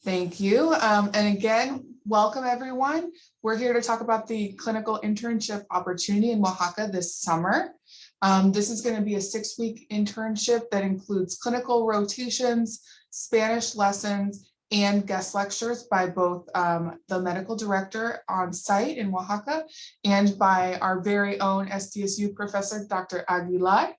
Thank you. And again, welcome everyone. We're here to talk about the clinical internship opportunity in Oaxaca this summer. This is going to be a 6-week internship that includes clinical rotations, Spanish lessons, and guest lectures by both the medical director on site in Oaxaca and by our very own SDSU professor, Dr. Aguilar.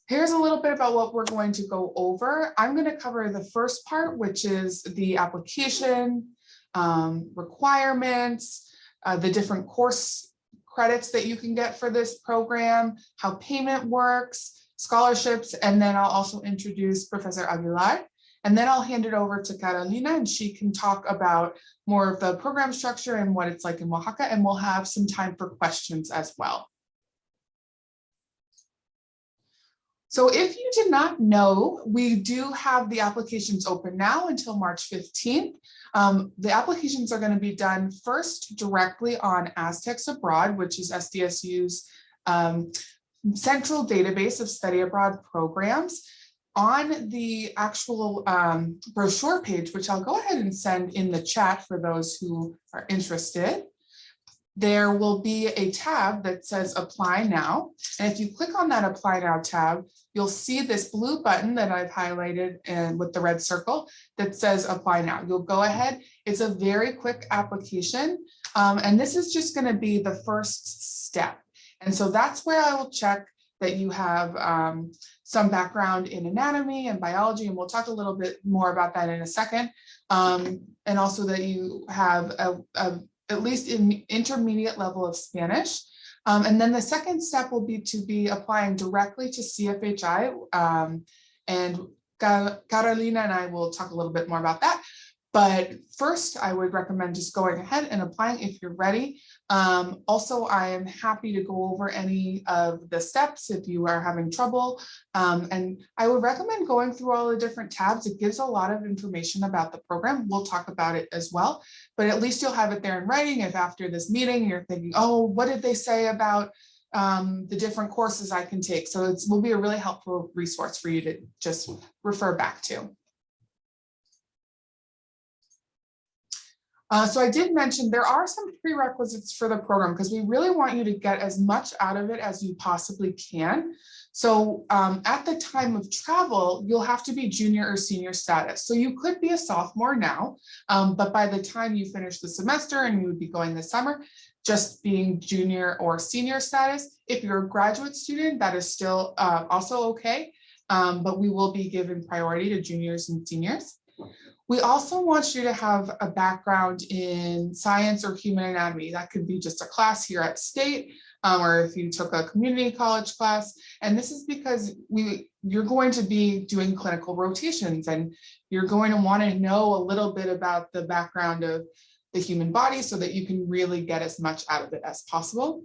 Here's a little bit about what we're going to go over. I'm going to cover the first part, which is the application, requirements, the different course credits that you can get for this program, how payment works, scholarships, and then I'll also introduce Professor Aguilar. And then I'll hand it over to Carolina and she can talk about more of the program structure and what it's like in Oaxaca, and we'll have some time for questions as well. So if you did not know, we do have the applications open now until March 15th. The applications are going to be done first directly on Aztecs Abroad, which is SDSU's central database of study abroad programs. On the actual brochure page, which I'll go ahead and send in the chat for those who are interested, there will be a tab that says apply now. And if you click on that apply now tab, you'll see this blue button that I've highlighted and with the red circle that says apply now. You'll go ahead. It's a very quick application. And this is just going to be the first step. And so that's where I will check that you have some background in anatomy and biology, and we'll talk a little bit more about that in a second. And also that you have at least in intermediate level of Spanish. And then the second step will be to be applying directly to CFHI. And Carolina and I will talk a little bit more about that. But first, I would recommend just going ahead and applying if you're ready. Also, I am happy to go over any of the steps if you are having trouble. And I would recommend going through all the different tabs. It gives a lot of information about the program. We'll talk about it as well, but at least you'll have it there in writing. If after this meeting, you're thinking, oh, what did they say about the different courses I can take? So it will be a really helpful resource for you to just refer back to. So I did mention there are some prerequisites for the program because we really want you to get as much out of it as you possibly can. So at the time of travel, you'll have to be junior or senior status. So you could be a sophomore now, but by the time you finish the semester and you would be going this summer, just being junior or senior status. If you're a graduate student, that is still also okay, but we will be giving priority to juniors and seniors. We also want you to have a background in science or human anatomy. That could be just a class here at State, or if you took a community college class. And this is because you're going to be doing clinical rotations and you're going to want to know a little bit about the background of the human body so that you can really get as much out of it as possible.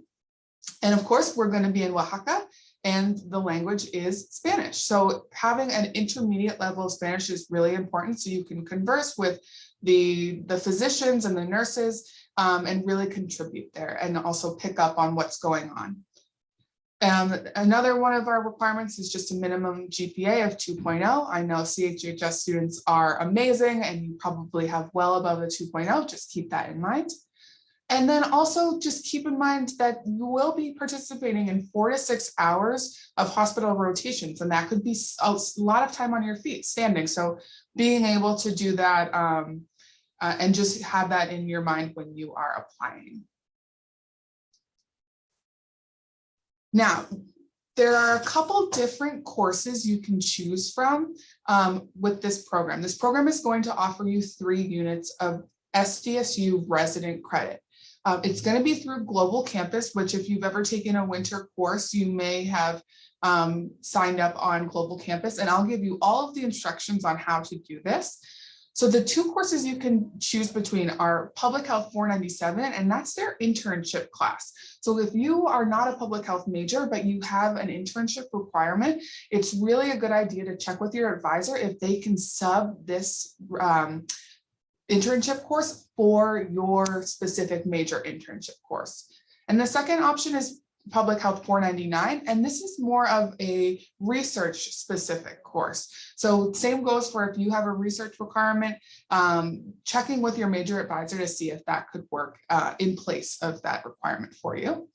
And of course, we're going to be in Oaxaca, and the language is Spanish. So having an intermediate level of Spanish is really important so you can converse with the physicians and the nurses and really contribute there and also pick up on what's going on. Another one of our requirements is just a minimum GPA of 2.0. I know CHHS students are amazing and you probably have well above a 2.0, just keep that in mind. And then also just keep in mind that you will be participating in 4 to 6 hours of hospital rotations, and that could be a lot of time on your feet standing. So being able to do that and just have that in your mind when you are applying. Now, there are a couple different courses you can choose from with this program. This program is going to offer you 3 units of SDSU resident credit. It's going to be through Global Campus, which if you've ever taken a winter course, you may have signed up on Global Campus, and I'll give you all of the instructions on how to do this. So the 2 courses you can choose between are Public Health 497, and that's their internship class. So if you are not a public health major, but you have an internship requirement, it's really a good idea to check with your advisor if they can sub this internship course for your specific major internship course. And the second option is Public Health 499, and this is more of a research specific course. So same goes for if you have a research requirement, checking with your major advisor to see if that could work in place of that requirement for you.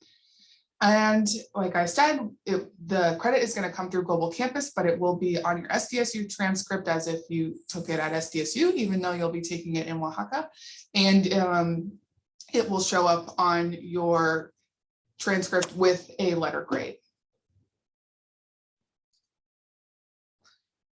And like I said, the credit is going to come through Global Campus, but it will be on your SDSU transcript as if you took it at SDSU, even though you'll be taking it in Oaxaca. And it will show up on your transcript with a letter grade.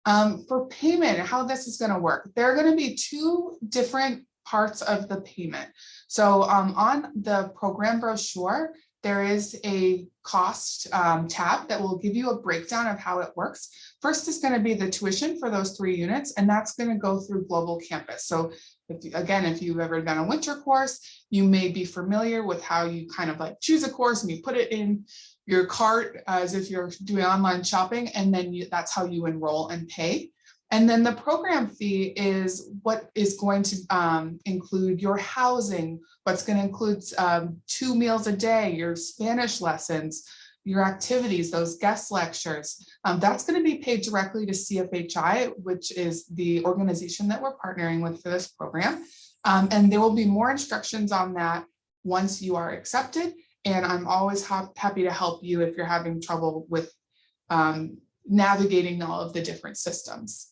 For payment, how this is going to work, there are going to be two different parts of the payment. So on the program brochure, there is a cost tab that will give you a breakdown of how it works. First is going to be the tuition for those 3 units, and that's going to go through Global Campus. So if you've ever done a winter course, you may be familiar with how you kind of like choose a course and you put it in your cart as if you're doing online shopping, and then that's how you enroll and pay. And then the program fee is what is going to include your housing, what's going to include 2 meals a day, your Spanish lessons, your activities, those guest lectures. That's going to be paid directly to CFHI, which is the organization that we're partnering with for this program. And there will be more instructions on that once you are accepted. And I'm always happy to help you if you're having trouble with navigating all of the different systems.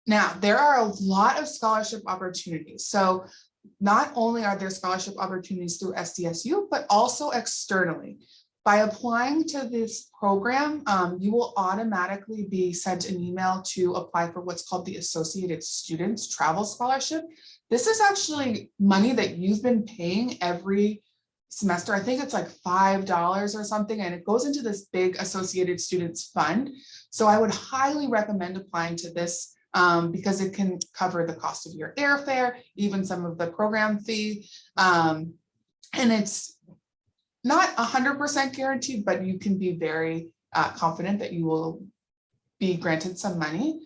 Now, there are a lot of scholarship opportunities. So not only are there scholarship opportunities through SDSU, but also externally. By applying to this program, you will automatically be sent an email to apply for what's called the Associated Students Travel Scholarship. This is actually money that you've been paying every semester. I think it's like $5 or something, and it goes into this big Associated Students Fund. So I would highly recommend applying to this because it can cover the cost of your airfare, even some of the program fee. And it's not 100% guaranteed, but you can be very confident that you will be granted some money.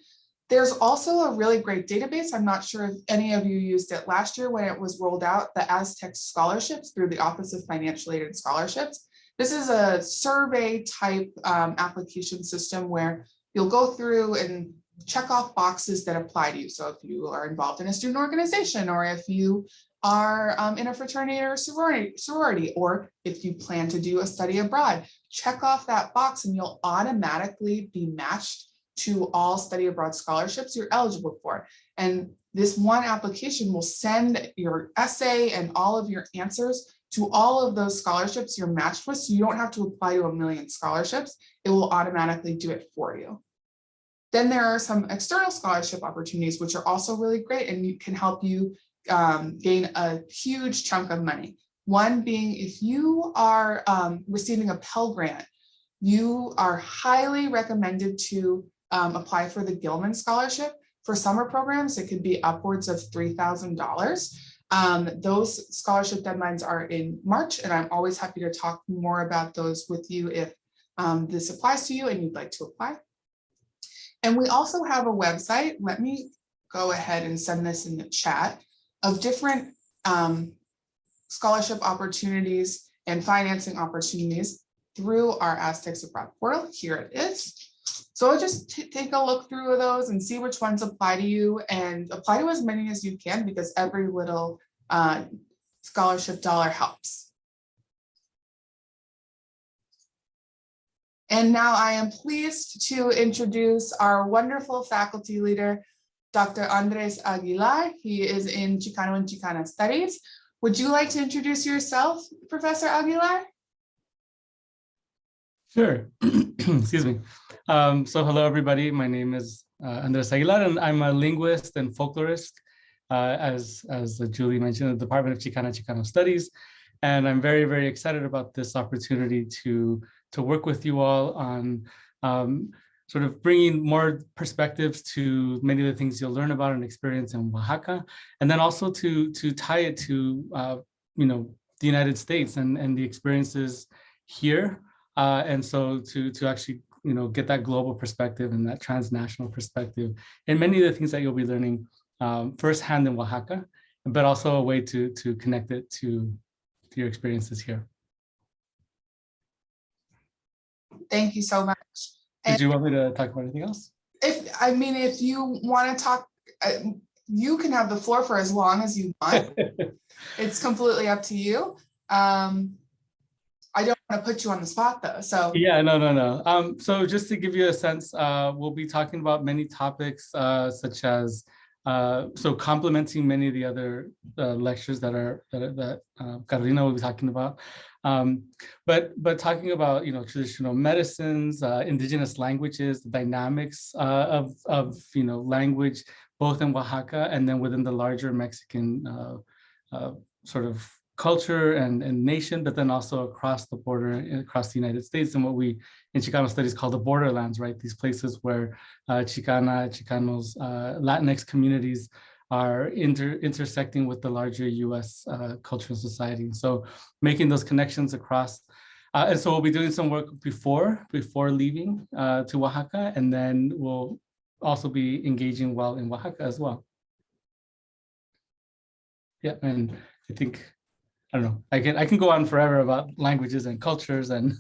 There's also a really great database. I'm not sure if any of you used it last year when it was rolled out, the Aztecs Scholarships through the Office of Financial Aid and Scholarships. This is a survey type application system where you'll go through and check off boxes that apply to you. So if you are involved in a student organization, or if you are in a fraternity or sorority, or if you plan to do a study abroad, check off that box and you'll automatically be matched to all study abroad scholarships you're eligible for. And this one application will send your essay and all of your answers to all of those scholarships you're matched with. So you don't have to apply to a million scholarships. It will automatically do it for you. Then there are some external scholarship opportunities, which are also really great and you can help you gain a huge chunk of money. One being, if you are receiving a Pell Grant, you are highly recommended to apply for the Gilman Scholarship. For summer programs, it could be upwards of $3,000. Those scholarship deadlines are in March, and I'm always happy to talk more about those with you if this applies to you and you'd like to apply. And we also have a website. Let me go ahead and send this in the chat of different scholarship opportunities and financing opportunities through our Aztecs Abroad portal. Here it is. So I'll just take a look through those and see which ones apply to you, and apply to as many as you can, because every little scholarship dollar helps. And now I am pleased to introduce our wonderful faculty leader, Dr. Andres Aguilar. He is in Chicano and Chicana Studies. Would you like to introduce yourself, Professor Aguilar? Sure. Excuse me. So hello, everybody. My name is Andres Aguilar, and I'm a linguist and folklorist, as Julie mentioned, in the Department of Chicano Studies. And I'm very, very excited about this opportunity to work with you all on sort of bringing more perspectives to many of the things you'll learn about and experience in Oaxaca, and then also to tie it to the United States and the experiences here, and so to actually get that global perspective and that transnational perspective, and many of the things that you'll be learning firsthand in Oaxaca, but also a way to connect it to your experiences here. Thank you so much. Did you want me to talk about anything else? If you want to talk, you can have the floor for as long as you want. It's completely up to you. I don't want to put you on the spot though, so. Yeah, no. So just to give you a sense, we'll be talking about many topics such as, so complementing many of the other lectures that Carolina will be talking about. But talking about, traditional medicines, indigenous languages, the dynamics of language, both in Oaxaca and then within the larger Mexican sort of culture and nation, but then also across the border, across the United States, and what we in Chicano studies call the borderlands, right? These places where Chicanos, Latinx communities are intersecting with the larger US cultural society. So making those connections across. And so we'll be doing some work before leaving to Oaxaca, and then we'll also be engaging while in Oaxaca as well. Yeah, and I think, I don't know, I can go on forever about languages and cultures and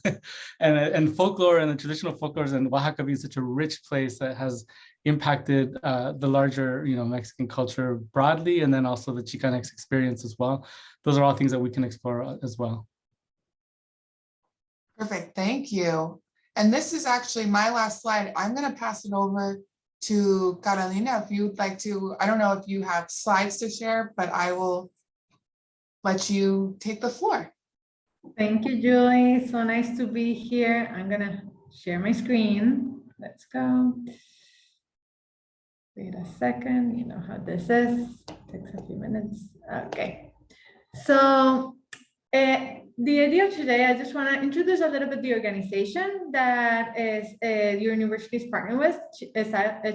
and folklore and the traditional folklores, and Oaxaca being such a rich place that has impacted the larger Mexican culture broadly, and then also the Chicanx experience as well. Those are all things that we can explore as well. Perfect, thank you. And this is actually my last slide. I'm going to pass it over to Carolina if you'd like to. I don't know if you have slides to share, but I will let you take the floor. Thank you, Julie. So nice to be here. I'm gonna share my screen. Let's go. Wait a second. You know how this is. Takes a few minutes. Okay. So the idea of today, I just want to introduce a little bit the organization that is your university is partnering with,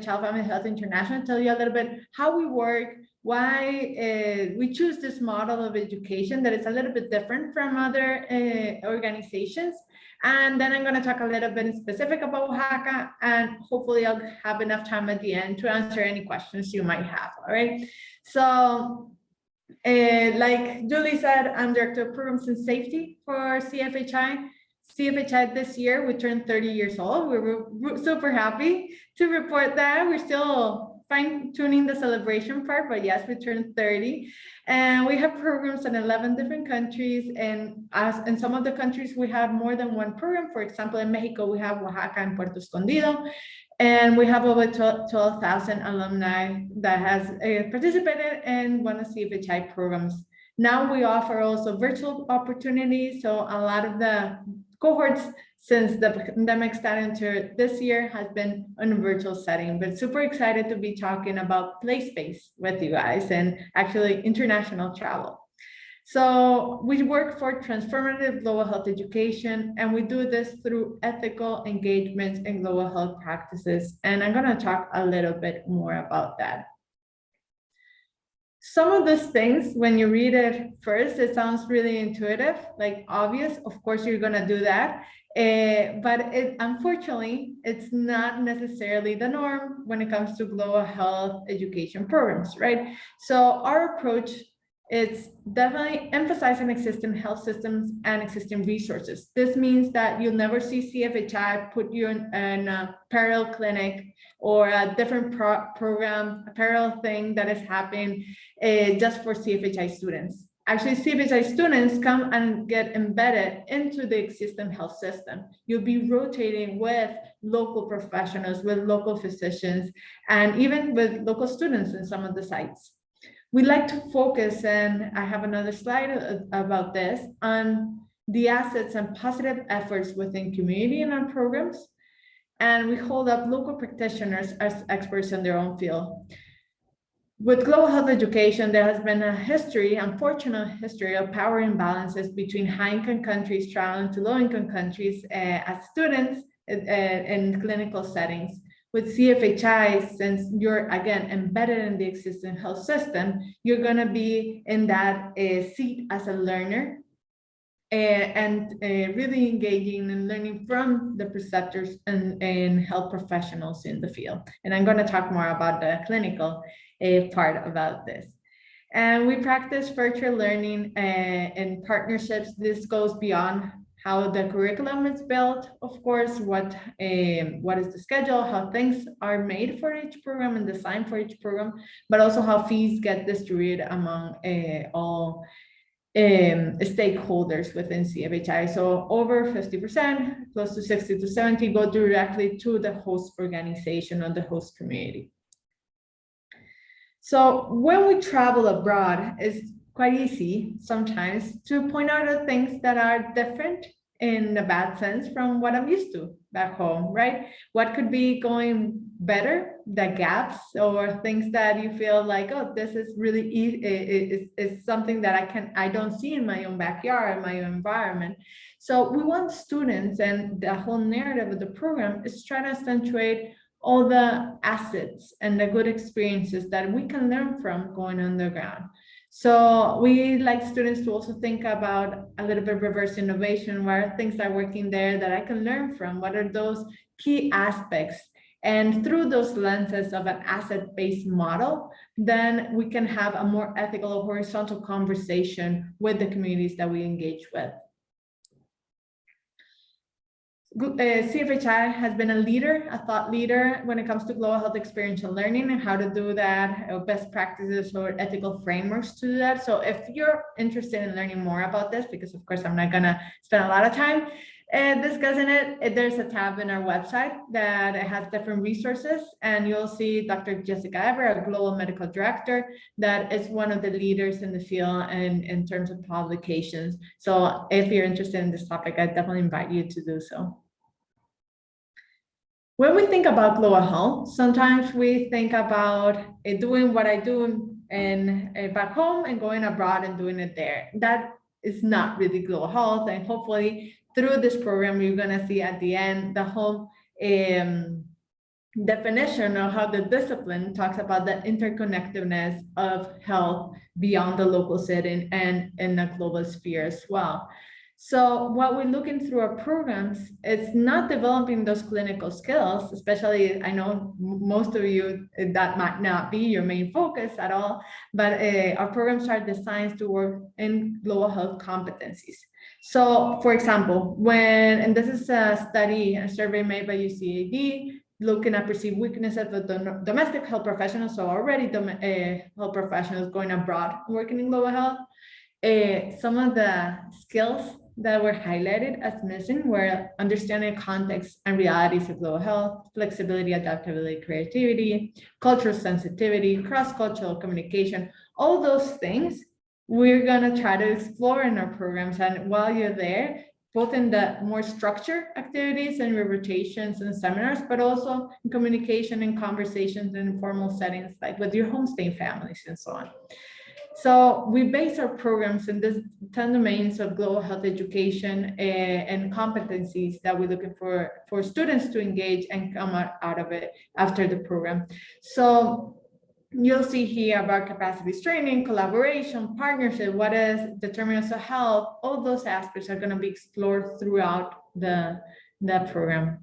Child Family Health International. Tell you a little bit how we work, why we choose this model of education that is a little bit different from other organizations. And then I'm going to talk a little bit specific about Oaxaca, and hopefully I'll have enough time at the end to answer any questions you might have. All right. So like Julie said, I'm Director of Programs and Safety for CFHI. CFHI this year, we turned 30 years old. We're super happy to report that. We're still fine-tuning the celebration part, but yes, we turned 30. And we have programs in 11 different countries. And as in some of the countries, we have more than one program. For example, in Mexico, we have Oaxaca and Puerto Escondido. And we have over 12,000 alumni that has participated in one of CFHI programs. Now we offer also virtual opportunities. So a lot of the cohorts since the pandemic started this year has been on a virtual setting, but super excited to be talking about Playspace with you guys and actually international travel. So we work for transformative global health education, and we do this through ethical engagement in global health practices. And I'm going to talk a little bit more about that. Some of those things, when you read it first, it sounds really intuitive, like obvious. Of course, you're going to do that. But unfortunately, it's not necessarily the norm when it comes to global health education programs, right? So our approach is definitely emphasizing existing health systems and existing resources. This means that you'll never see CFHI put you in a parallel clinic or a different program, a parallel thing that is happening just for CFHI students. Actually, CFHI students come and get embedded into the existing health system. You'll be rotating with local professionals, with local physicians, and even with local students in some of the sites. We like to focus, and I have another slide about this, on the assets and positive efforts within community in our programs. And we hold up local practitioners as experts in their own field. With global health education, there has been a history, unfortunate history, of power imbalances between high-income countries traveling to low-income countries as students in clinical settings. With CFHI, since you're, again, embedded in the existing health system, you're going to be in that seat as a learner and really engaging and learning from the preceptors and health professionals in the field. And I'm going to talk more about the clinical part about this. And we practice virtual learning and partnerships. This goes beyond how the curriculum is built, of course, what is the schedule, how things are made for each program and designed for each program, but also how fees get distributed among all stakeholders within CFHI. So over 50%, close to 60 to 70 go directly to the host organization or the host community. So when we travel abroad, it's quite easy sometimes to point out the things that are different in a bad sense from what I'm used to back home, right? What could be going better, the gaps or things that you feel like, oh, this is really is something that I don't see in my own backyard, in my own environment. So we want students, and the whole narrative of the program is trying to accentuate all the assets and the good experiences that we can learn from going underground. So we like students to also think about a little bit reverse innovation, where things are working there that I can learn from, what are those key aspects? And through those lenses of an asset-based model, then we can have a more ethical or horizontal conversation with the communities that we engage with. CFHI has been a leader, a thought leader when it comes to global health experiential learning and how to do that, best practices or ethical frameworks to do that. So if you're interested in learning more about this, because of course I'm not gonna spend a lot of time discussing it, there's a tab in our website that has different resources, and you'll see Dr. Jessica Ever, a global medical director, that is one of the leaders in the field and in terms of publications. So if you're interested in this topic, I definitely invite you to do so. When we think about global health, sometimes we think about doing what I do in back home and going abroad and doing it there. That is not really global health, and hopefully through this program, you're gonna see at the end the whole definition of how the discipline talks about the interconnectedness of health beyond the local setting and in the global sphere as well. So what we're looking through our programs, it's not developing those clinical skills, especially I know most of you, that might not be your main focus at all, but our programs are designed to work in global health competencies. So for example, and this is a study, a survey made by UCAD, looking at perceived weaknesses of the domestic health professionals, so already health professionals going abroad working in global health. Some of the skills that were highlighted as missing were understanding context and realities of global health, flexibility, adaptability, creativity, cultural sensitivity, cross-cultural communication, all those things we're gonna try to explore in our programs. And while you're there, both in the more structured activities and rotations and seminars, but also in communication and conversations in informal settings, like with your homestay families and so on. So we base our programs in this 10 domains of global health education and competencies that we're looking for students to engage and come out of it after the program. So you'll see here about capacity training, collaboration, partnership, what is determinants of health, all those aspects are going to be explored throughout the program.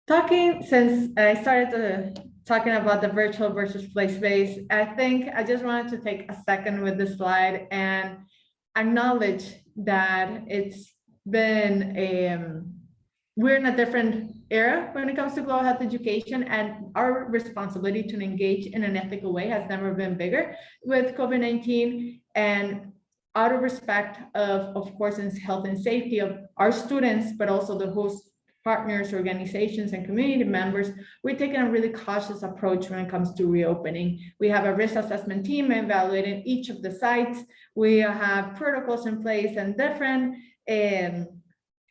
Since I started talking about the virtual versus place-based, I think I just wanted to take a second with this slide and acknowledge that it's been, we're in a different era when it comes to global health education, and our responsibility to engage in an ethical way has never been bigger with COVID-19. And out of respect of course, in health and safety of our students, but also the host partners, organizations, and community members, we're taking a really cautious approach when it comes to reopening. We have a risk assessment team evaluating each of the sites. We have protocols in place and different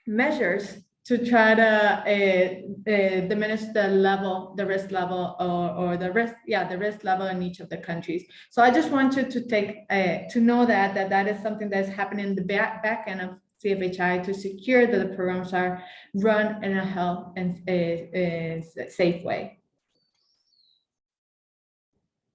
measures to try to diminish the risk level or the risk level in each of the countries. So I just want you to take to know that is something that's happening in the back end of CFHI to secure that the programs are run in a health and safe way.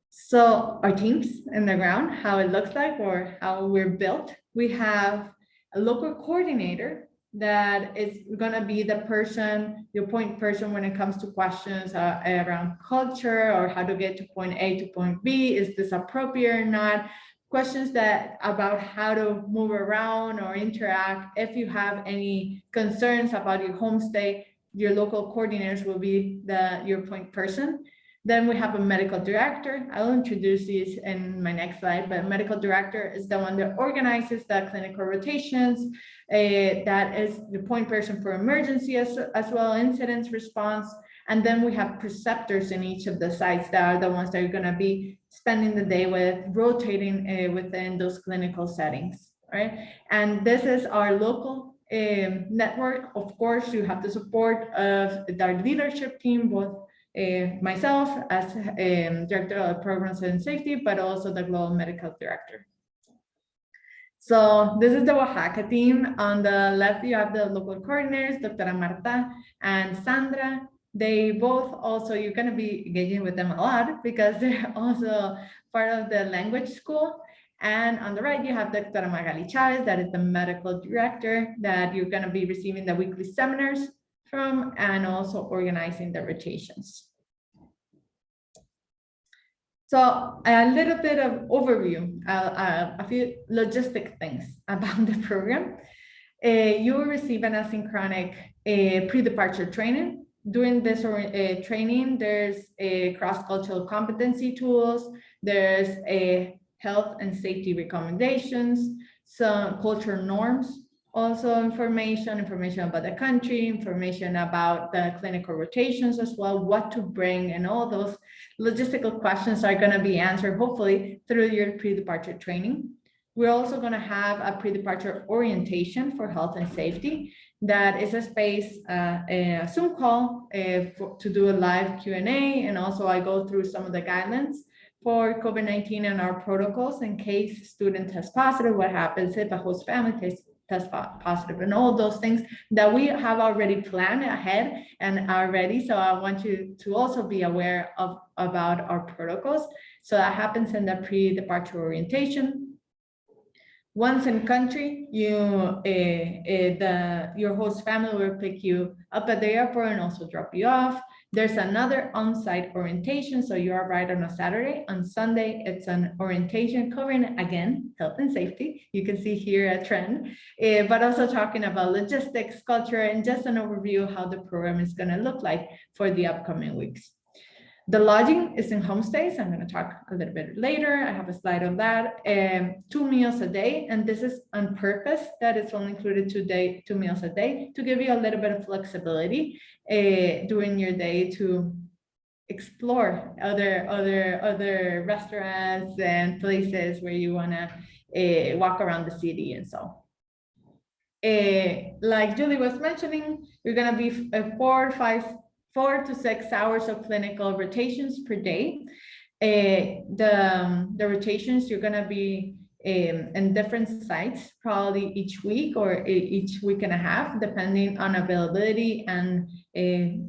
So our teams in the ground, how it looks like or how we're built, we have a local coordinator that is gonna be the person, your point person when it comes to questions around culture or how to get to point A to point B. Is this appropriate or not? Questions that about how to move around or interact. If you have any concerns about your homestay, your local coordinators will be your point person. Then we have a medical director. I'll introduce these in my next slide, but medical director is the one that organizes the clinical rotations. That is the point person for emergency as well, incidents response. And then we have preceptors in each of the sites that are the ones that are gonna be spending the day with, rotating within those clinical settings, right? And this is our local network. Of course, you have the support of our leadership team, both myself as Director of Programs and Safety, but also the Global Medical Director. So this is the Oaxaca team. On the left, you have the local coordinators, Dr. Marta and Sandra. They both also, you're going to be engaging with them a lot because they're also part of the language school. And on the right, you have Dr. Magali Chavez, that is the medical director that you're going to be receiving the weekly seminars from, and also organizing the rotations. So a little bit of overview, a few logistic things about the program. You will receive an asynchronic pre-departure training. During this training, there's a cross-cultural competency tools, there's a health and safety recommendations, some cultural norms, also information about the country, information about the clinical rotations as well, what to bring, and all those logistical questions are going to be answered hopefully through your pre-departure training. We're also going to have a pre-departure orientation for health and safety. That is a space, a Zoom call to do a live Q&A, and also I go through some of the guidelines for COVID-19 and our protocols in case student tests positive, what happens if a host family test positive, and all those things that we have already planned ahead and are ready. So I want you to also be aware about our protocols. So that happens in the pre-departure orientation. Once in country, your host family will pick you up at the airport and also drop you off. There's another on-site orientation, so you arrive on a Saturday. On Sunday, it's an orientation covering, again, health and safety. You can see here a trend, but also talking about logistics, culture, and just an overview of how the program is going to look like for the upcoming weeks. The lodging is in homestays. I'm going to talk a little bit later. I have a slide on that. 2 meals a day, and this is on purpose that it's only included 2 meals a day to give you a little bit of flexibility during your day to explore other restaurants and places where you want to walk around the city and so. Like Julie was mentioning, you're going to be 4 to 6 hours of clinical rotations per day. The rotations, you're going to be in different sites, probably each week or each week and a half, depending on availability and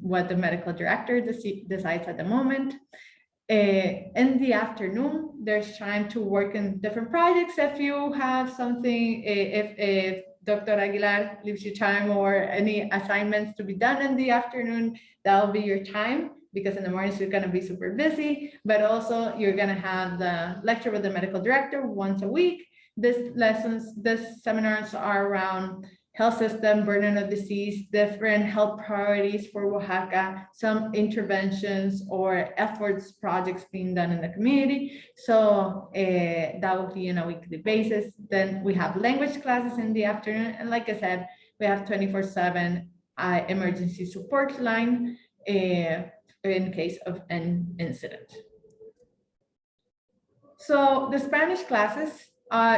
what the medical director decides at the moment. In the afternoon, there's time to work in different projects. If you have something, if Dr. Aguilar leaves you time or any assignments to be done in the afternoon, that'll be your time, because in the mornings you're going to be super busy, but also you're going to have the lecture with the medical director once a week. These seminars are around health system, burden of disease, different health priorities for Oaxaca, some interventions or efforts, projects being done in the community. So that will be on a weekly basis. Then we have language classes in the afternoon. And like I said, we have 24/7 emergency support line in case of an incident. So the Spanish classes,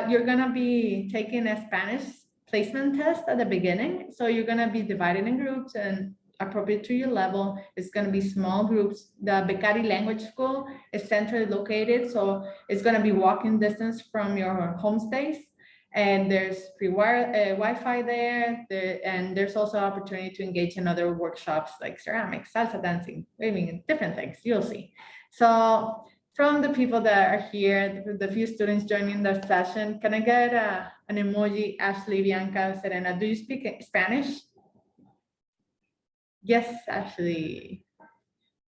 you're gonna be taking a Spanish placement test at the beginning. So you're gonna be divided in groups and appropriate to your level. It's gonna be small groups. The Becari language school is centrally located. So it's gonna be walking distance from your homestays. And there's free Wi-Fi there, and there's also opportunity to engage in other workshops like ceramics, salsa dancing, waving, different things, you'll see. So from the people that are here, the few students joining the session, can I get an emoji? Ashley, Bianca, Serena, do you speak Spanish? Yes, Ashley.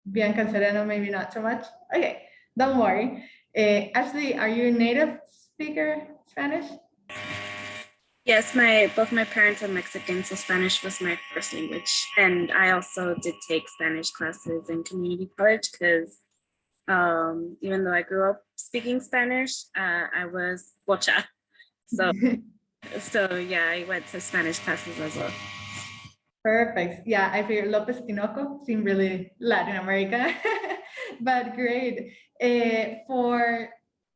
Bianca and Serena, maybe not so much. Okay, don't worry. Ashley, are you a native speaker Spanish? Yes, both my parents are Mexican, so Spanish was my first language. And I also did take Spanish classes in community college because even though I grew up speaking Spanish, I was bocha. So yeah, I went to Spanish classes as well. Perfect. Yeah, I figured Lopez Tinoco seemed really Latin America, but great.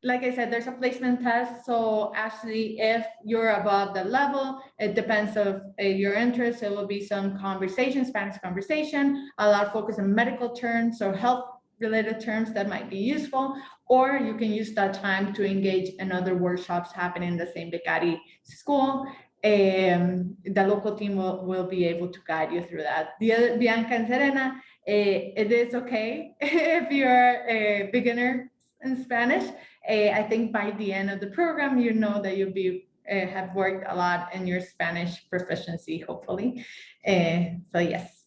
Like I said, there's a placement test. So actually, if you're above the level, it depends of your interest. It will be some conversation, Spanish conversation, a lot of focus on medical terms or health related terms that might be useful, or you can use that time to engage in other workshops happening in the same Becari school. The local team will be able to guide you through that. The other, Bianca and Serena, it is okay if you're a beginner in Spanish. I think by the end of the program, you know that you'll be have worked a lot in your Spanish proficiency, hopefully. So yes.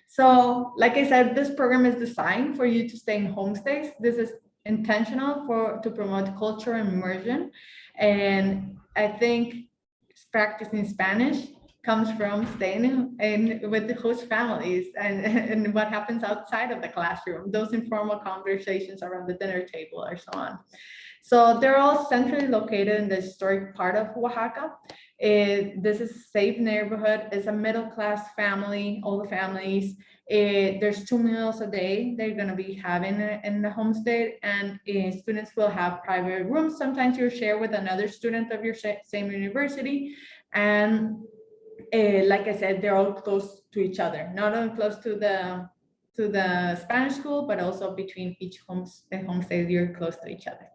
So like I said, this program is designed for you to stay in homestays. This is intentional to promote culture and immersion. And I think practicing Spanish comes from staying with the host families and what happens outside of the classroom, those informal conversations around the dinner table or so on. So they're all centrally located in the historic part of Oaxaca. This is a safe neighborhood. It's a middle-class family, all the families. There's 2 meals a day they're going to be having in the homestay, and students will have private rooms. Sometimes you share with another student of your same university. And like I said, they're all close to each other, not only close to the Spanish school, but also between each homestay, you're close to each other.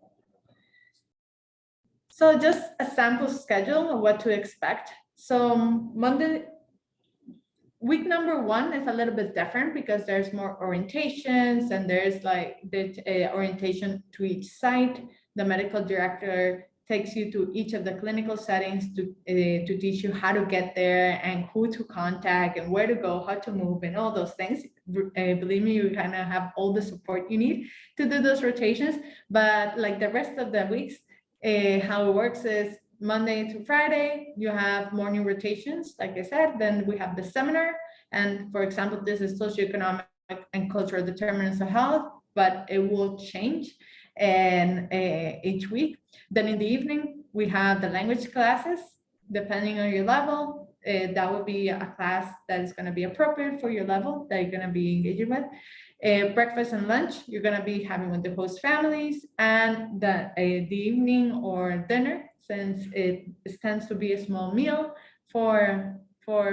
So just a sample schedule of what to expect. So week number 1 is a little bit different because there's more orientations and there's like the orientation to each site. The medical director takes you to each of the clinical settings to teach you how to get there and who to contact and where to go, how to move and all those things. Believe me, you kind of have all the support you need to do those rotations. But like the rest of the weeks, how it works is Monday to Friday, you have morning rotations, like I said, then we have the seminar. And for example, this is socioeconomic and cultural determinants of health, but it will change and each week. Then in the evening, we have the language classes, depending on your level. That will be a class that is going to be appropriate for your level that you're going to be engaging with. Breakfast and lunch, you're going to be having with the host families, and the evening or dinner, since it tends to be a small meal for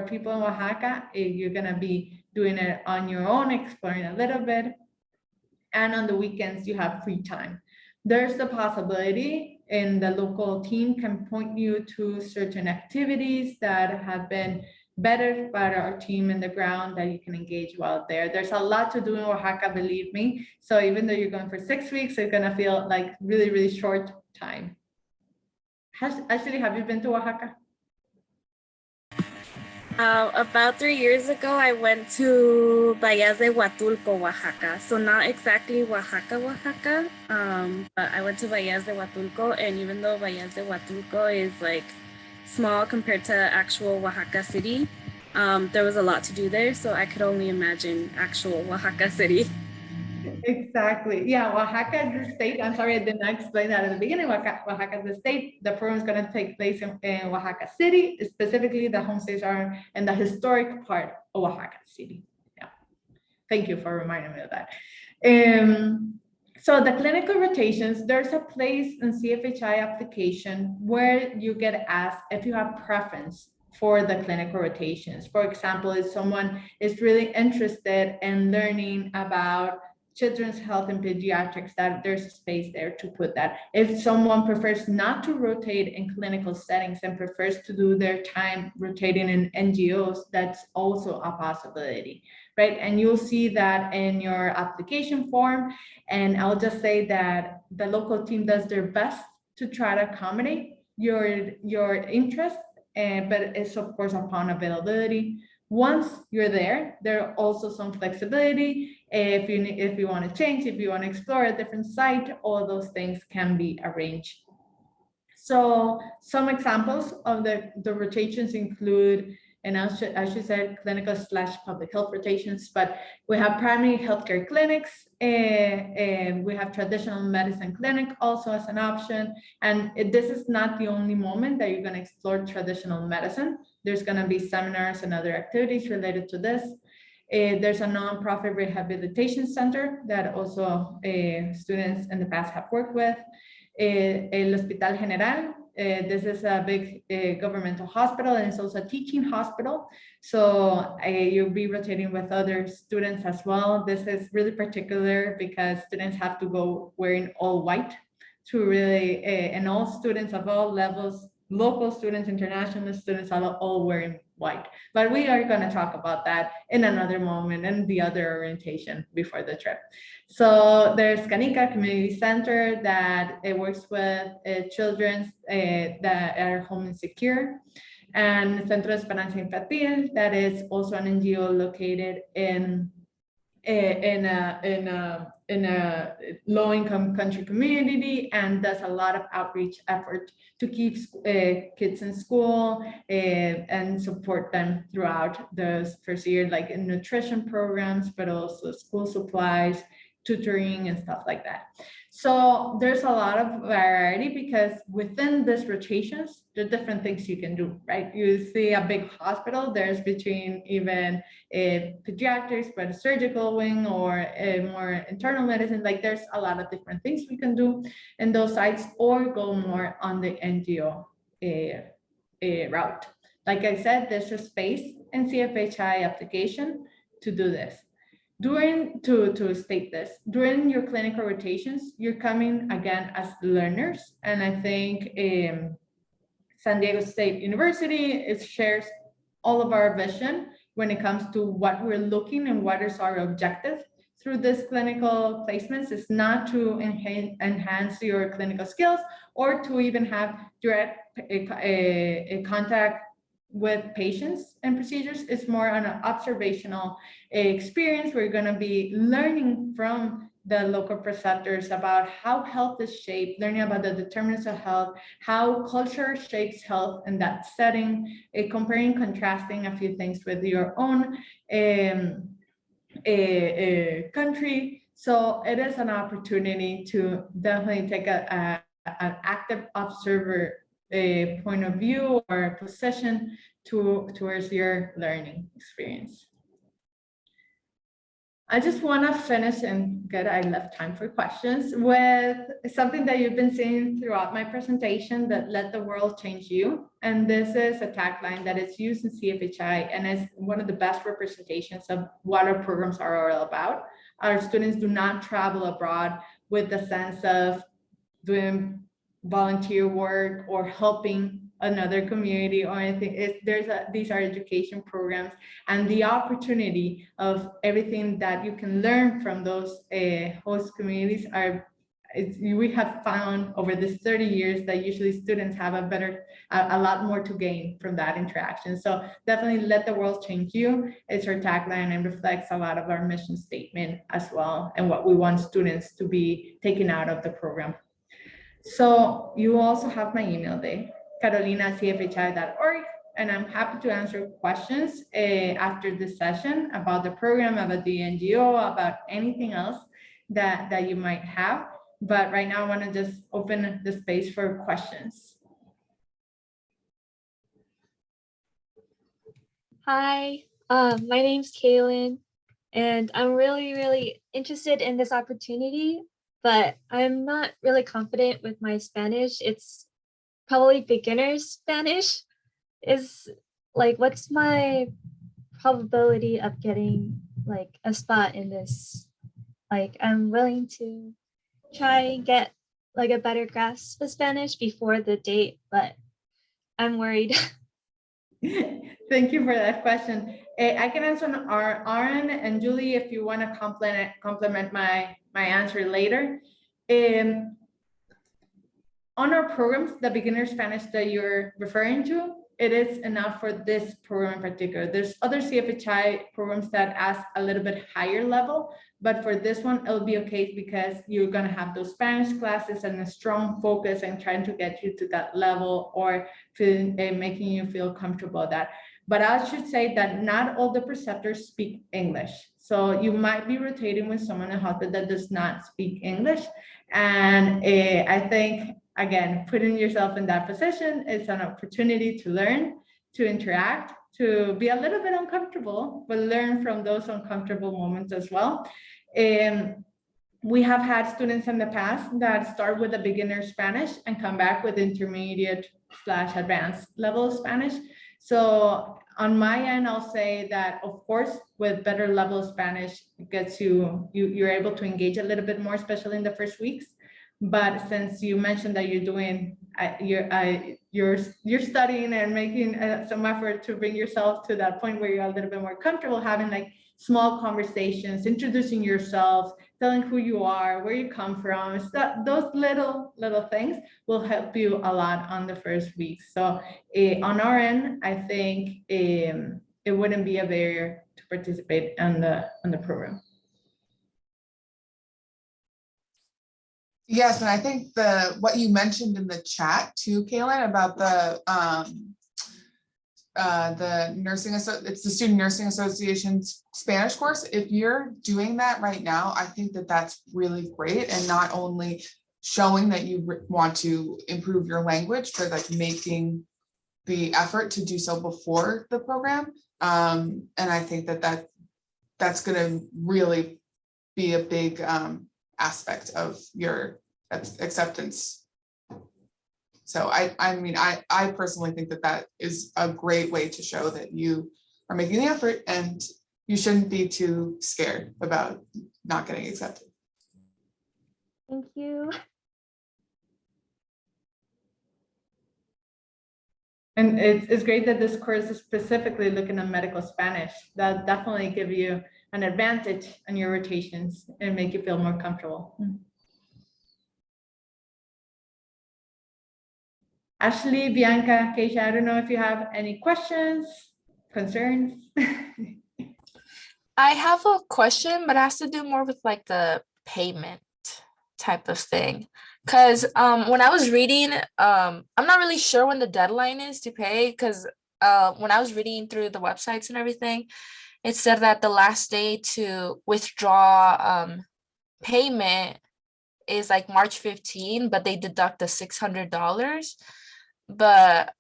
people in Oaxaca, you're going to be doing it on your own, exploring a little bit. And on the weekends, you have free time. There's the possibility, and the local team can point you to certain activities that have been better by our team in the ground that you can engage while there. There's a lot to do in Oaxaca, believe me. So even though you're going for 6 weeks, it's gonna feel like really, really short time. Actually, have you been to Oaxaca? About 3 years ago, I went to Valles de Huatulco, Oaxaca. So not exactly Oaxaca, but I went to Valles de Huatulco, and even though Valles de Huatulco is like small compared to actual Oaxaca City, there was a lot to do there. So I could only imagine actual Oaxaca City. Exactly. Yeah, Oaxaca is the state. I'm sorry I did not explain that at the beginning. Oaxaca is the state. The program is going to take place in Oaxaca City. Specifically, the homestays are in the historic part of Oaxaca City. Yeah. Thank you for reminding me of that. So the clinical rotations, there's a place in CFHI application where you get asked if you have preference for the clinical rotations. For example, if someone is really interested in learning about children's health and pediatrics, that there's a space there to put that. If someone prefers not to rotate in clinical settings and prefers to do their time rotating in NGOs, that's also a possibility. right? And you'll see that in your application form. And I'll just say that the local team does their best to try to accommodate your interest, but it's of course upon availability. Once you're there, there are also some flexibility. If you want to change, if you want to explore a different site, all of those things can be arranged. So some examples of the rotations include, and I should say clinical/public health rotations, but we have primary healthcare clinics, and we have traditional medicine clinic also as an option. And this is not the only moment that you're going to explore traditional medicine. There's going to be seminars and other activities related to this. There's a nonprofit rehabilitation center that also students in the past have worked with. El Hospital General, this is a big governmental hospital, and it's also a teaching hospital. So you'll be rotating with other students as well. This is really particular because students have to go wearing all white to really, and all students of all levels, local students, international students, are all wearing white. But we are going to talk about that in another moment and the other orientation before the trip. So there's Canica Community Center that it works with children that are home insecure, and Centro de Esperanza Infantil, that is also an NGO located in a low-income country community, and does a lot of outreach effort to keep kids in school and support them throughout the first year, like in nutrition programs, but also school supplies, tutoring, and stuff like that. So there's a lot of variety because within these rotations, there are different things you can do, right? You see a big hospital, there's between even pediatrics, but a surgical wing, or a more internal medicine. Like there's a lot of different things we can do in those sites, or go more on the NGO route. Like I said, there's a space in CFHI application to do this. To state this, during your clinical rotations, you're coming again as learners. And I think San Diego State University, it shares all of our vision when it comes to what we're looking and what is our objective through this clinical placements. Is not to enhance your clinical skills or to even have direct contact with patients and procedures. It's more on an observational experience. We're going to be learning from the local preceptors about how health is shaped, learning about the determinants of health, how culture shapes health in that setting, comparing, contrasting a few things with your own country. So it is an opportunity to definitely take an active observer point of view or position towards your learning experience. I just want to finish, and good, I left time for questions, with something that you've been seeing throughout my presentation, that let the world change you. And this is a tagline that is used in CFHI and is one of the best representations of what our programs are all about. Our students do not travel abroad with the sense of doing volunteer work or helping another community or anything. These are education programs, and the opportunity of everything that you can learn from those host communities we have found over this 30 years that usually students have a lot more to gain from that interaction. So definitely let the world change you. It's our tagline and reflects a lot of our mission statement as well, and what we want students to be taken out of the program. So you also have my email there, carolina@cfhi.org, and I'm happy to answer questions after this session about the program, about the NGO, about anything else that you might have. But right now I want to just open the space for questions. Hi, my name's Kaylin, and I'm really interested in this opportunity, but I'm not really confident with my Spanish. It's probably beginner's Spanish. What's my probability of getting like a spot in this? Like, I'm willing to try and get like a better grasp of Spanish before the date, but I'm worried. Thank you for that question. I can answer on our end, and Julie, if you want to complement my answer later. On our programs, the beginner Spanish that you're referring to, it is enough for this program in particular. There's other CFHI programs that ask a little bit higher level, but for this one, it'll be okay because you're gonna have those Spanish classes and a strong focus and trying to get you to that level or making you feel comfortable with that. But I should say that not all the preceptors speak English. So you might be rotating with someone in hospital that does not speak English. And I think, again, putting yourself in that position is an opportunity to learn, to interact, to be a little bit uncomfortable, but learn from those uncomfortable moments as well. We have had students in the past that start with a beginner Spanish and come back with intermediate/advanced level Spanish. So on my end, I'll say that, of course, with better level Spanish, it gets you're able to engage a little bit more, especially in the first weeks. But since you mentioned that you're doing, you're studying and making some effort to bring yourself to that point where you're a little bit more comfortable having like small conversations, introducing yourself, telling who you are, where you come from. So those little things will help you a lot on the first week. So on our end, I think it wouldn't be a barrier to participate on the program. Yes, and I think what you mentioned in the chat too, Kaylin, about the nursing, it's the Student Nursing Association's Spanish course. If you're doing that right now, I think that that's really great, and not only showing that you want to improve your language, but like making the effort to do so before the program. And I think that's going to really be a big aspect of your acceptance. So I mean, I personally think that is a great way to show that you are making the effort, and you shouldn't be too scared about not getting accepted. Thank you. And it's great that this course is specifically looking at medical Spanish. That'll definitely give you an advantage on your rotations and make you feel more comfortable. Ashley, Bianca, Keisha, I don't know if you have any questions, concerns. I have a question, but it has to do more with like the payment type of thing. Because when I was reading, I'm not really sure when the deadline is to pay, because when I was reading through the websites and everything, it said that the last day to withdraw payment is like March 15, but they deduct the $600. But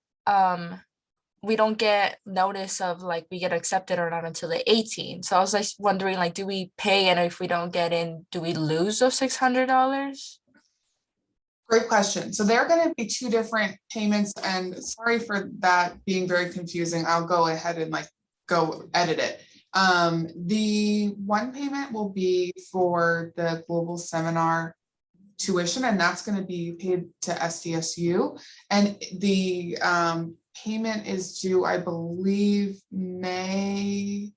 we don't get notice of like we get accepted or not until the 18th. So I was like wondering, like, do we pay, and if we don't get in, do we lose those $600? Great question. So there are going to be two different payments, and sorry for that being very confusing. I'll go ahead and like go edit it. The one payment will be for the global seminar tuition, and that's going to be paid to SDSU, and the payment is due, I believe, in May,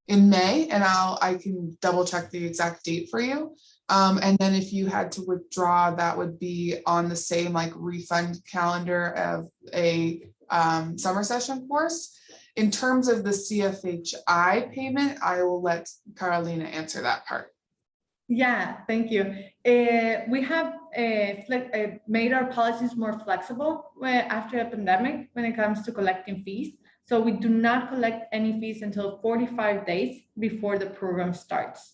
and I can double check the exact date for you. And then if you had to withdraw, that would be on the same like refund calendar of a summer session course. In terms of the CFHI payment, I will let Carolina answer that part. Yeah, thank you. We have made our policies more flexible after the pandemic when it comes to collecting fees. So we do not collect any fees until 45 days before the program starts.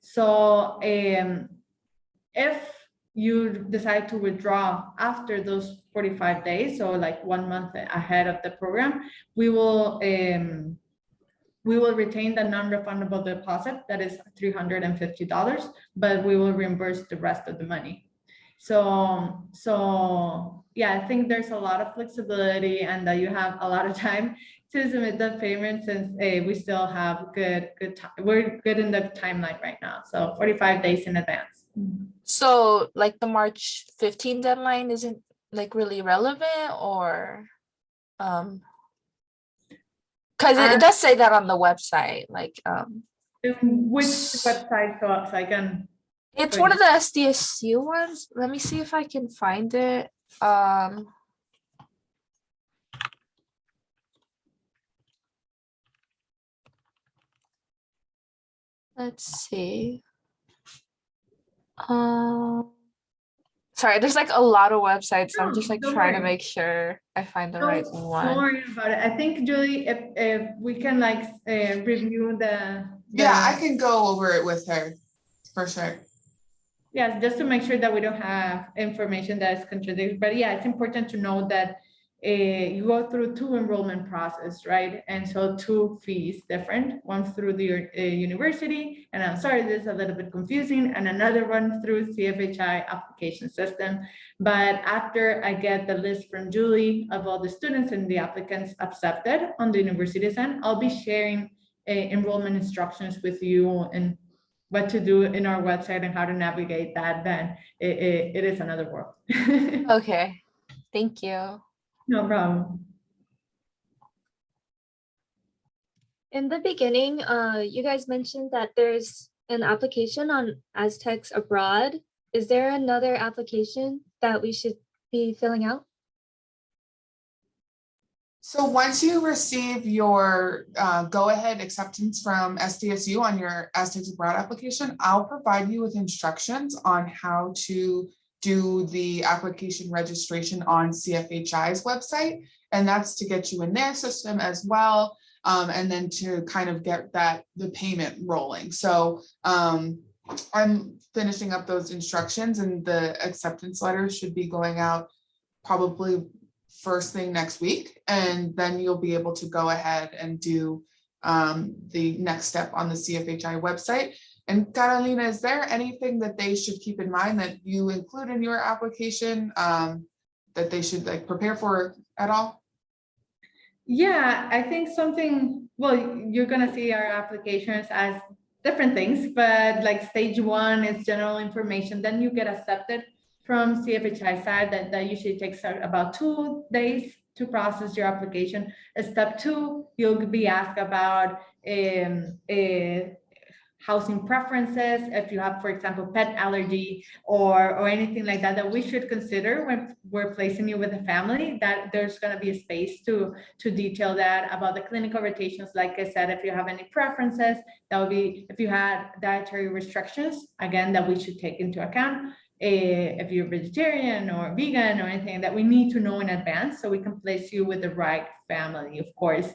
So if you decide to withdraw after those 45 days, so like 1 month ahead of the program, we will retain the non-refundable deposit that is $350, but we will reimburse the rest of the money. So yeah, I think there's a lot of flexibility, and that you have a lot of time to submit the payment, since we still have good time. We're good in the timeline right now, so 45 days in advance. So like the March 15 deadline isn't like really relevant, or Because it does say that on the website, like Which website so I can? it's Wait. one of the SDSU ones. Let me see if I can find it. Let's see. Sorry, there's like a lot of websites. So I'm just like Don't trying to worry. make sure I find the right Don't one. worry about it. I think Julie, if we can like review the. Yeah, I can go over it with her for sure. Yes, just to make sure that we don't have information that is contradictory. But yeah, it's important to know that you go through two enrollment process, right? And so two fees different, one through the university, and I'm sorry, this is a little bit confusing, and another one through CFHI application system. But after I get the list from Julie of all the students and the applicants accepted on the university's end, I'll be sharing enrollment instructions with you and what to do in our website and how to navigate that. Then it is another world. Okay, thank you. No problem. In the beginning, you guys mentioned that there's an application on Aztecs Abroad. Is there another application that we should be filling out? So once you receive your go-ahead acceptance from SDSU on your Aztecs Abroad application, I'll provide you with instructions on how to do the application registration on CFHI's website. And that's to get you in their system as well. And then to kind of get the payment rolling. So I'm finishing up those instructions, and the acceptance letters should be going out probably first thing next week. And then you'll be able to go ahead and do the next step on the CFHI website. And Carolina, is there anything that they should keep in mind that you include in your application that they should like prepare for at all? Yeah, I think something, well, you're gonna see our applications as different things, but like stage one is general information. Then you get accepted from CFHI side that usually takes about 2 days to process your application. Step two, you'll be asked about housing preferences, if you have, for example, pet allergy or anything like that, that we should consider when we're placing you with a family, that there's going to be a space to detail that about the clinical rotations. Like I said, if you have any preferences, that would be, if you had dietary restrictions, again, that we should take into account. If you're vegetarian or vegan or anything that we need to know in advance so we can place you with the right family, of course.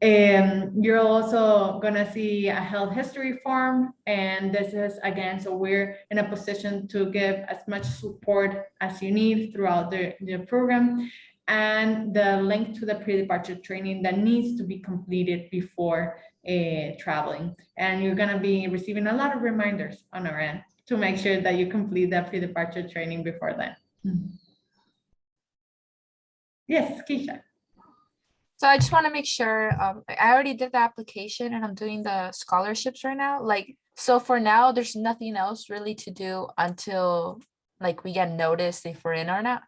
You're also gonna see a health history form, and this is again, so we're in a position to give as much support as you need throughout the program, and the link to the pre-departure training that needs to be completed before traveling. And you're gonna be receiving a lot of reminders on our end to make sure that you complete that pre-departure training before then. Yes, Keisha. So I just want to make sure, I already did the application and I'm doing the scholarships right now. Like, so for now, there's nothing else really to do until like we get notice if we're in or not.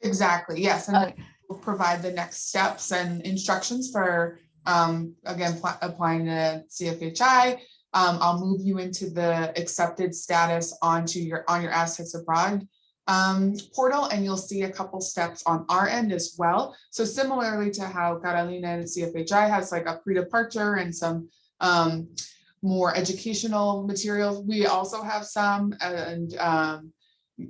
Exactly, yes. And Okay. we'll provide the next steps and instructions for, again, applying to CFHI. I'll move you into the accepted status on your Aztecs Abroad portal, and you'll see a couple steps on our end as well. So similarly to how Carolina and CFHI has like a pre-departure and some more educational materials, we also have some, and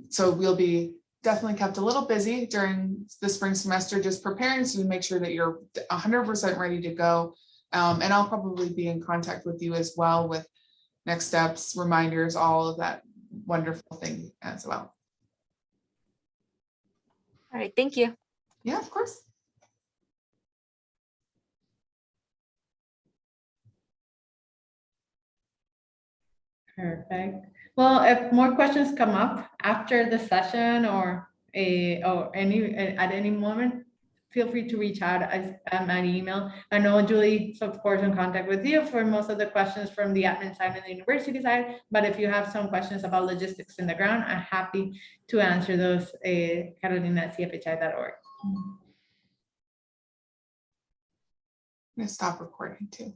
so we'll be definitely kept a little busy during the spring semester, just preparing to make sure that you're 100% ready to go. And I'll probably be in contact with you as well with next steps, reminders, all of that wonderful thing as well. All right, thank you. Yeah, of course. Perfect. Well, if more questions come up after the session or at any moment, feel free to reach out at my email. I know Julie's of course in contact with you for most of the questions from the admin side and the university side, but if you have some questions about logistics in the ground, I'm happy to answer those. Carolina at cfhi.org. gonna stop recording too.